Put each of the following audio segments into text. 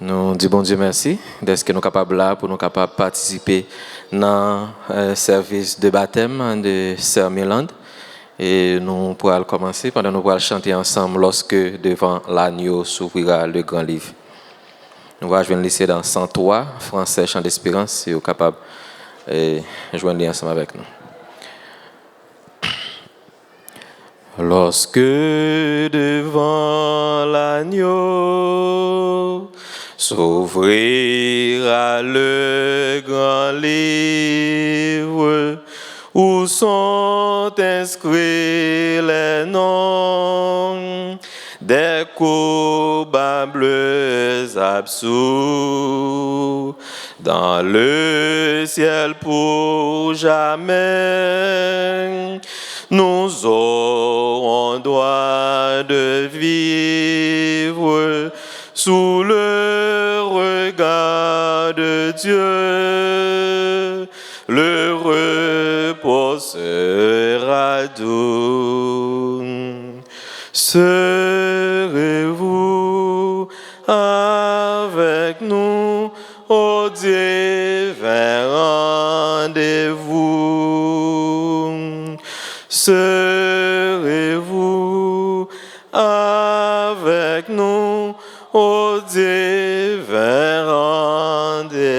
Nous disons bon Dieu merci d'être que nous capables là pour nous capables participer dans le service de baptême de Sœur Mélande. Et nous pourrons commencer pendant nous pourrons chanter ensemble lorsque devant l'agneau s'ouvrira le grand livre. Nous allons joindre laisser dans 103 français chant d'espérance si vous êtes capable de joindre ensemble avec nous. Lorsque devant l'agneau s'ouvrira le grand livre où sont inscrits les noms des coupables absous dans le ciel pour jamais. Nous aurons droit de vivre sous le regard de Dieu. Le repos sera doux. Serez-vous avec nous au divin rendez-vous? Serez-vous avec nous au divin rendez-vous?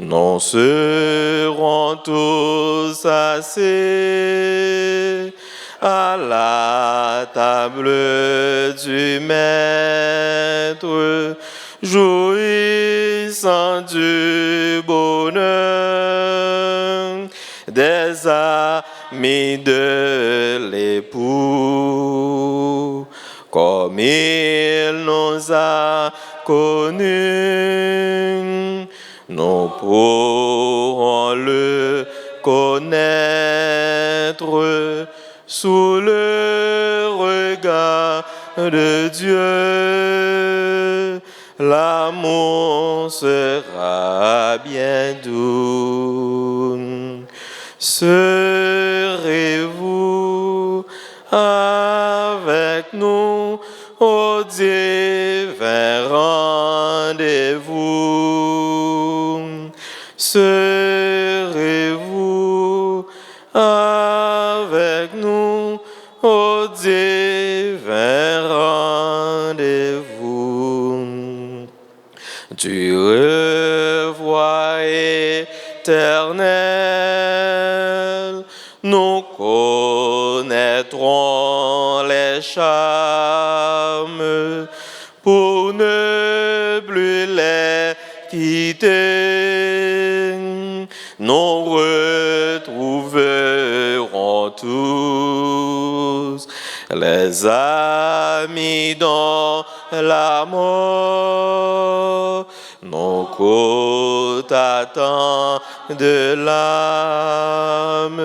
Nous serons tous assis à la table du Maître, jouissant du bonheur des amis de l'époux, comme il nous a connus. Nous pourrons le connaître sous le regard de Dieu. L'amour sera bien doux. Serez-vous avec nous au divin rendez-vous? Serez-vous avec nous au divin rendez-vous? Du revoir éternel, nous connaîtrons les charmes pour ne plus les quitter. Nous retrouverons tous les amis dans la mort. Nos côtes attendent de l'âme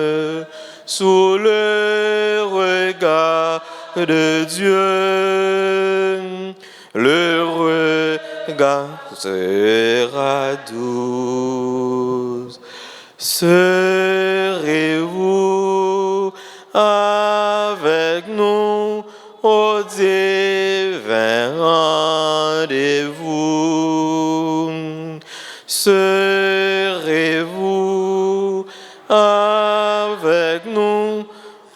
sous le regard de Dieu. Le regard sera doux. Serez-vous avec nous au divin rendez-vous? Serez-vous avec nous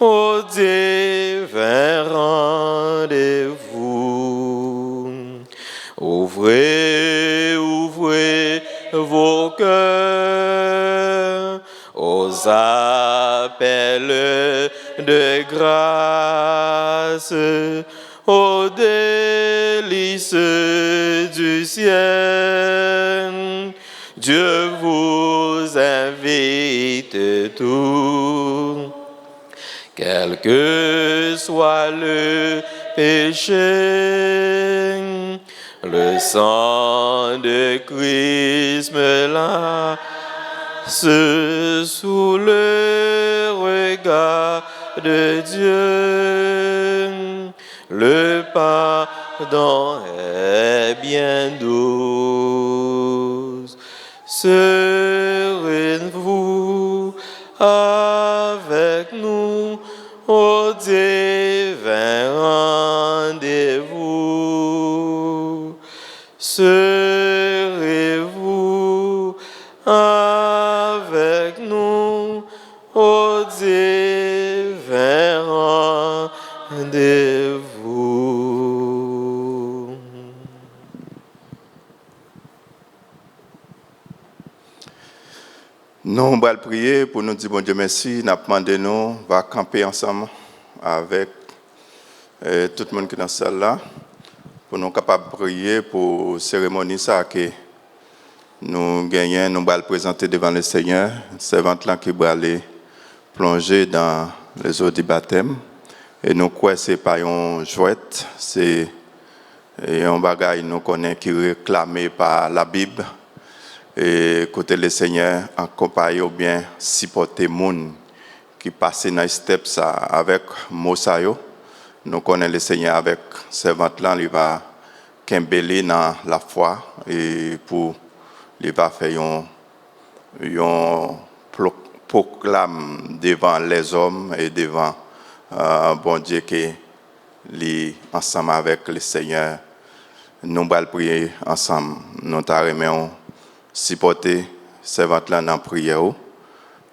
au divin rendez-vous? Ouvrez, ouvrez vos cœurs aux appels de grâce, aux délices du ciel. Dieu vous invite tous, quel que soit le péché. Le sang de Christ me lasse sous le regard de Dieu. Le pardon est bien doux. Serez-vous avec nous au divin rendez-vous? Nous allons prier pour nous dire bon Dieu merci. Nous demandons nous va camper ensemble avec tout le monde qui est dans cette salle là pour nous capables de prier pour la cérémonie ça que nous gagnons, nous allons présenter devant le Seigneur, servante là qui va aller plonger dans les eaux du baptême et nous croyons que ce n'est pas une jouette, c'est un bagage nous connaît qui est réclamé par la Bible. Et côté le Seigneur accompagner ou bien supporter monde qui passe dans les steps avec Mosayo. Nous connaissons le Seigneur avec servante là, il va kembele dans la foi et pour il va faire un proclame devant les hommes et devant bon Dieu que li ensemble avec le Seigneur nous allons prier ensemble. Nous t'arrêtons supporter servante là dans la prière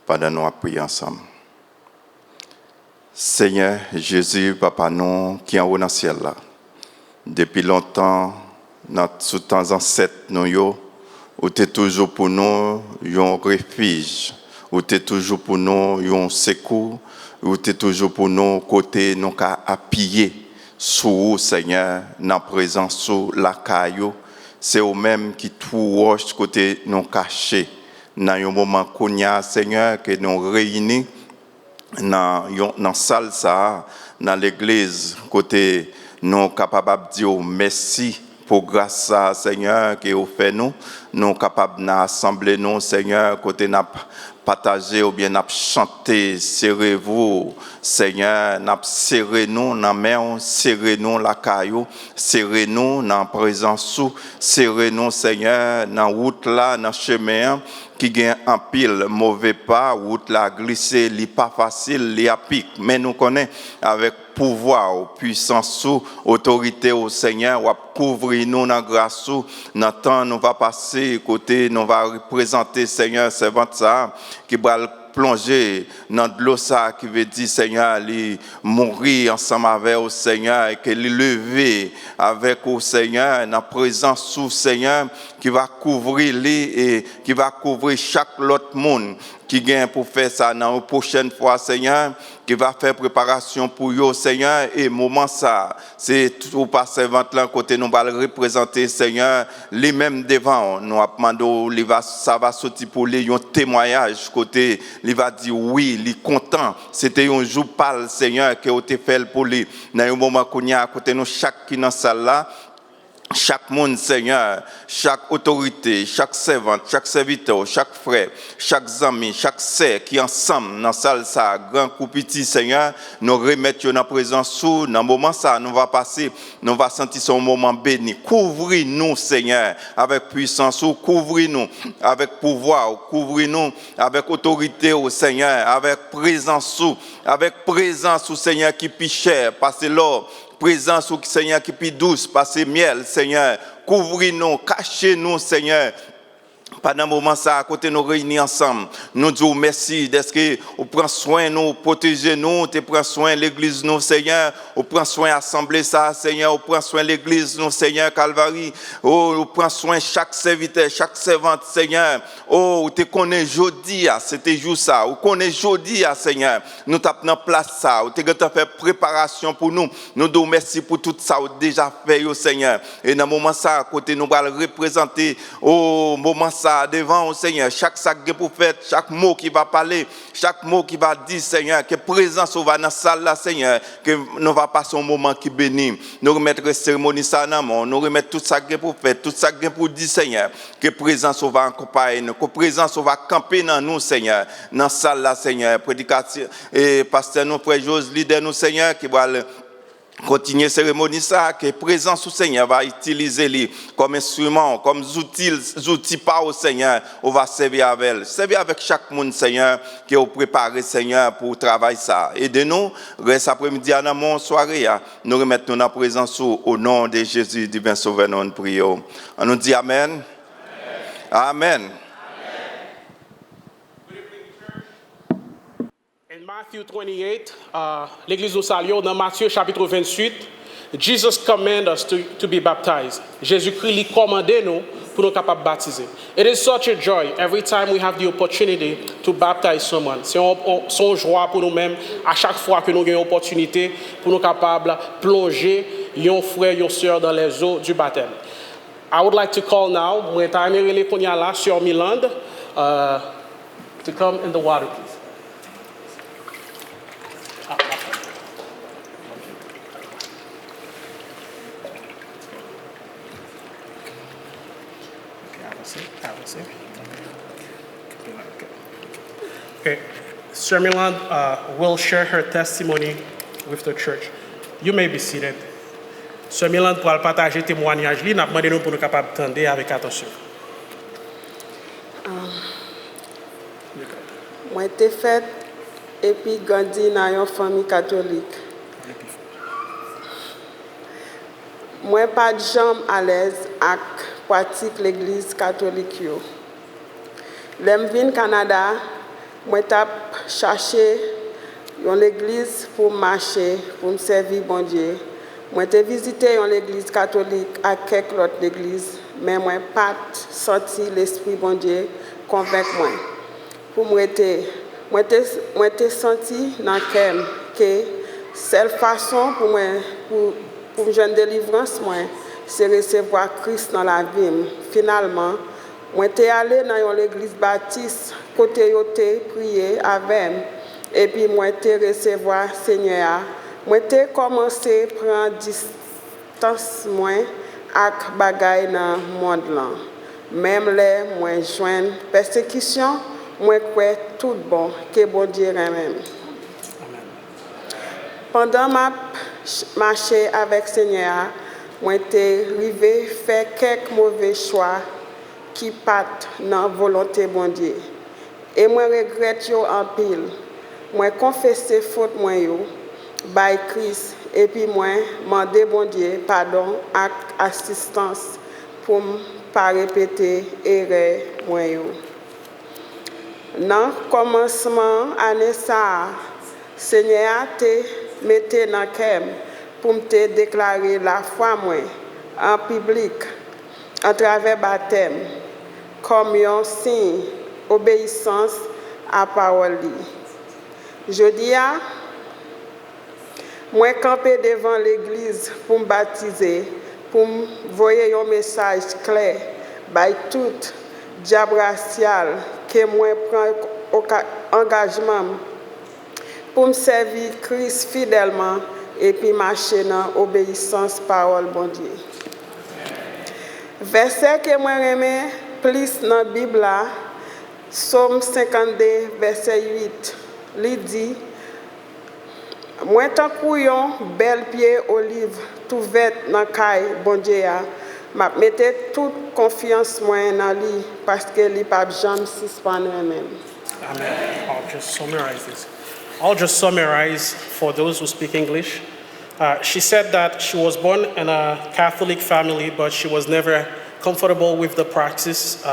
pendant nous prier ensemble. Seigneur Jésus, Papa nous qui en haut dans le ciel là, depuis longtemps, sous temps ancêtres nous, ou tu es toujours pour nous un refuge, ou tu es toujours pour nous un secours, ou tu es toujours pour nous côté nous qu'à appuyer sur Seigneur, dans la présence sur la caillou. C'est eux-mêmes qui tout roche côté nous caché. Dans un moment qu'on y a, Seigneur, que nous réunis dans la salle, dans l'église, côté nous capables de dire merci pour grâce à Seigneur qui vous fait nous. Nous capables d'assembler nous, Seigneur, côté nous partager ou bien nous chanter, serrez-vous, Seigneur, nous serrez-nous dans la main, serrez-nous la caillou, serrez-nous dans la présence, serrez-nous, Seigneur, dans la route là, dans le chemin qui gagne en pile mauvais pas, route la glissé, li pas facile, li a pic, mais nous connaissons avec pouvoir, puissance, autorité au Seigneur, ou couvrir nous dans grâce, dans temps nous va passer côté, nous va représenter Seigneur servante ça qui va plonger dans de l'eau ça qui veut dire Seigneur lui mourir ensemble avec au Seigneur et que lui lever avec au Seigneur dans présence sous Seigneur qui va couvrir lui et qui va couvrir chaque autre monde qui vient pour faire ça dans la prochaine fois Seigneur qui va faire préparation pour eux Seigneur et moment ça c'est tout pas servante là côté nous va le représenter Seigneur lui même devant nous demandons ça va sortir pour lui un témoignage côté il va dire oui, il est content. C'était un jour pâle, Seigneur, qui a été fait pour lui. Dans un moment qu'on y a à côté de nous, chaque qui est dans la salle là, chaque monde, Seigneur, chaque autorité, chaque servante, chaque serviteur, chaque frère, chaque ami, chaque sœur qui ensemble dans la salle, ça, grand coup petit, Seigneur, nous remettons dans la présence sous, dans le moment ça, nous va passer, nous va sentir son moment béni. Couvrez-nous, Seigneur, avec puissance, couvrez-nous avec pouvoir, couvrez-nous avec autorité au Seigneur, avec présence, au Seigneur qui pichait, passez l'or. Présence au Seigneur qui est douce, passez miel, Seigneur. Couvrez-nous, cachez-nous, Seigneur. Pendant un moment, ça, à côté nous réunis ensemble, nous disons merci d'être que vous prenez soin de nous, protégez nous, tu prends soin de l'église, nous, Seigneur, vous prenez soin de l'assemblée, ça, Seigneur, vous prenez soin de l'église, nous, Seigneur, Calvary, oh, vous prenez soin de chaque serviteur, chaque servante, Seigneur, oh, tu connais jeudi, c'était juste ça, vous connaissez jeudi, Seigneur, nous t'avons en place ça, vous avez fait préparation pour nous, nous disons merci pour tout ça, vous avez déjà fait, Seigneur, et dans le moment, ça, à côté, nous allons représenter, oh, moment, ça, devant au Seigneur, chaque sac pour faire, chaque mot qui va parler, chaque mot qui va dire, Seigneur, que présence va dans la salle là, Seigneur, que nous va passer un moment qui bénit, nous remettre la cérémonie ça dans mon, nous remettre tout ça pour faire, tout ça pour dire, Seigneur, que présence va accompagner nous, que présence va camper dans nous, Seigneur, dans la salle là, Seigneur, prédicateur et pasteur nous, frère José, leader nous, Seigneur, qui va continuer cérémonie ça que présence au Seigneur va utiliser lui comme instrument comme outils par au Seigneur on va servir avec chaque monde Seigneur qui est préparé Seigneur pour travail ça aidez-nous reste après-midi à mon soirée nous remettons la présence au nom de Jésus divin sauveur nous prions on nous dit amen amen. In Matthew 28, l'église au Salio, dans Matthieu chapitre 28, Jesus commands us to be baptized. Jésus-Christ lui commande nous pour nous capables de baptiser. It is such a joy every time we have the opportunity to baptize someone. C'est une joie pour nous-mêmes à chaque fois que nous avons une opportunité pour nous capables de plonger un frère, une sœur dans les eaux du baptême. I would like to call now, moi t'aimerais qu'on y a là sur Milan, to come in the water, please. Okay, Sir Milan will share her testimony with the church. You may be seated. Sir Milan pour partager témoignage li, n'a demandé nous pour nous capables d'entendre avec attention. Moi été fait et puis grandi dans une famille catholique. Moi pas de jambe à l'aise avec pratique l'église catholique yo. Lem vin Canada, moi t'a cherché une église pour marcher, pour me servir bon Dieu. Moi t'ai visité une église catholique à quelques autres églises, mais moi pas senti l'esprit bon Dieu convaincre moi. Pour moi t'ai senti dans cœur que seule façon pour moi pour me joindre délivrance moi c'est recevoir Christ dans la vie. Finalement, moi t'ai allé dans l'église baptiste côté yo t'ai prié avec et puis moi t'ai recevoir Seigneur. Moi t'ai commencé prendre distance moi avec bagay dans monde là. Même les moi joindre persécution, moi crois tout bon que bon Dieu même. Pendant ma marché avec Seigneur, moi t'ai arrivé faire quelques mauvais choix qui partent dans volonté bon Dieu. Et moi regrette yo en pile. Moi confesser faute moi yo by Christ et puis moi demander bon Dieu pardon et assistance pour pas répéter erreur moi yo. Dans commencement année ça, Seigneur te mette dans cœur pour me déclarer la foi moi en public à travers baptême comme un signe obéissance à parole. Je dis à moi camper devant l'église pour me baptiser, pour me voyer un message clair by tout diable racial que moi prends engagement pour me servir Christ fidèlement et puis marcher dans obéissance parole bon Dieu. Verset que moi aimé plus dans la Bible, Psaume 52, verset 8, il dit moi tant couillon bel pied olive tout vert dans caille bon Dieu m'a mettez toute confiance moi dans lui parce que lui pas jamais suspendre même. Amen. I'll just summarize for those who speak English. She said that she was born in a Catholic family, but she was never comfortable with the practices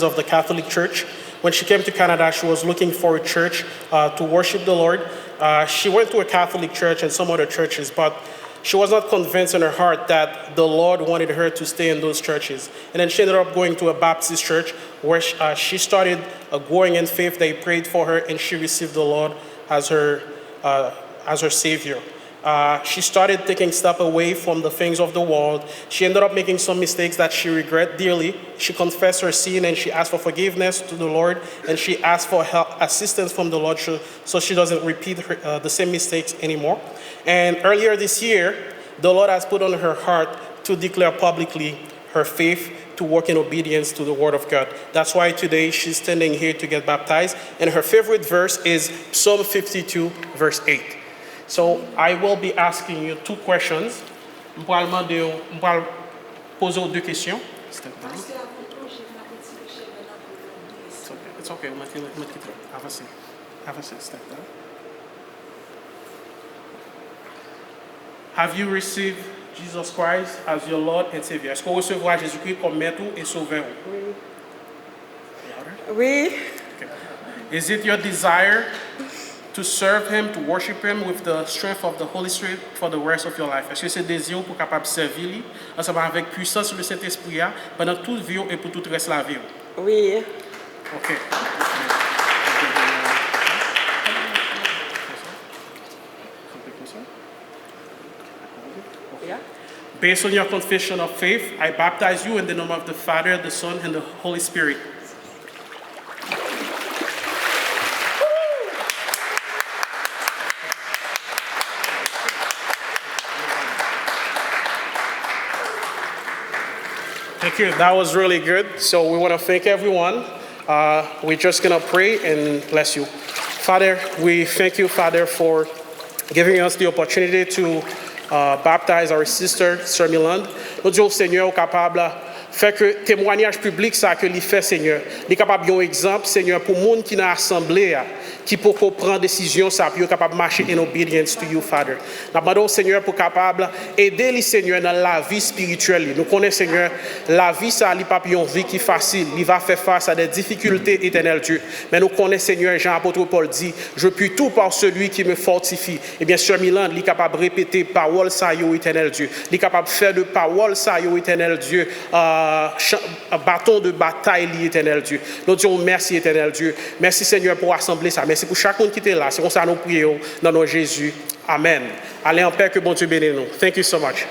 of the Catholic Church. When she came to Canada, she was looking for a church to worship the Lord. She went to a Catholic church and some other churches, but she was not convinced in her heart that the Lord wanted her to stay in those churches. And then she ended up going to a Baptist church where she started growing in faith. They prayed for her and she received the Lord as her Savior. She started taking steps away from the things of the world. She ended up making some mistakes that she regret dearly. She confessed her sin and she asked for forgiveness to the Lord, and she asked for help, assistance from the Lord so she doesn't repeat the same mistakes anymore. And earlier this year, the Lord has put on her heart to declare publicly her faith, to walk in obedience to the Word of God. That's why today she's standing here to get baptized. And her favorite verse is Psalm 52, verse 8. So I will be asking you two questions. Je vais poser deux questions. It's okay. Have a seat. Step down. Have you received Jesus Christ as your Lord and Savior? Est-ce que vous recevez Jésus-Christ comme maître et sauveur? Oui. Okay. Is it your desire to serve Him, to worship Him with the strength of the Holy Spirit for the rest of your life? Est-ce que c'est désir pour capable servir lui ensemble avec puissance du Saint-Esprit pendant toute vie et pour tout le reste de la vie? Oui. OK. Yeah. Based on your confession of faith, I baptize you in the name of the Father, the Son, and the Holy Spirit. Thank you. That was really good. So we want to thank everyone. We're just going to pray and bless you. Father, we thank you, Father, for giving us the opportunity to baptize our sister, Sœur Milande. Nous disons, Seigneur, capable fait que témoignage public ça que lui fait, Seigneur. Il est capable d'un exemple, Seigneur, pour monde qui n'a assemblé, qui peut prendre décision, ça peut capable marcher in obedience to you, Father. Nous demandons, Seigneur, pour capable aider les Seigneur dans la vie spirituelle. Nous connaissons, Seigneur, la vie ça, il pas une vie qui est facile. Il va faire face à des difficultés éternelles, Dieu. Mais nous connaissons, Seigneur, Jean apôtre Paul dit, je puis tout par celui qui me fortifie. Et bien sûr, Milande, il est capable de répéter parole ça, yo éternel Dieu. Il est capable de faire de parole ça, yo éternel Dieu. Bâton de bataille, éternel Dieu. Nous disons merci, éternel Dieu. Merci, Seigneur, pour assembler ça. Merci pour chaque monde qui était là. C'est comme ça que nous prions dans notre Jésus. Amen. Allez en paix, que bon Dieu bénisse nous. Thank you so much.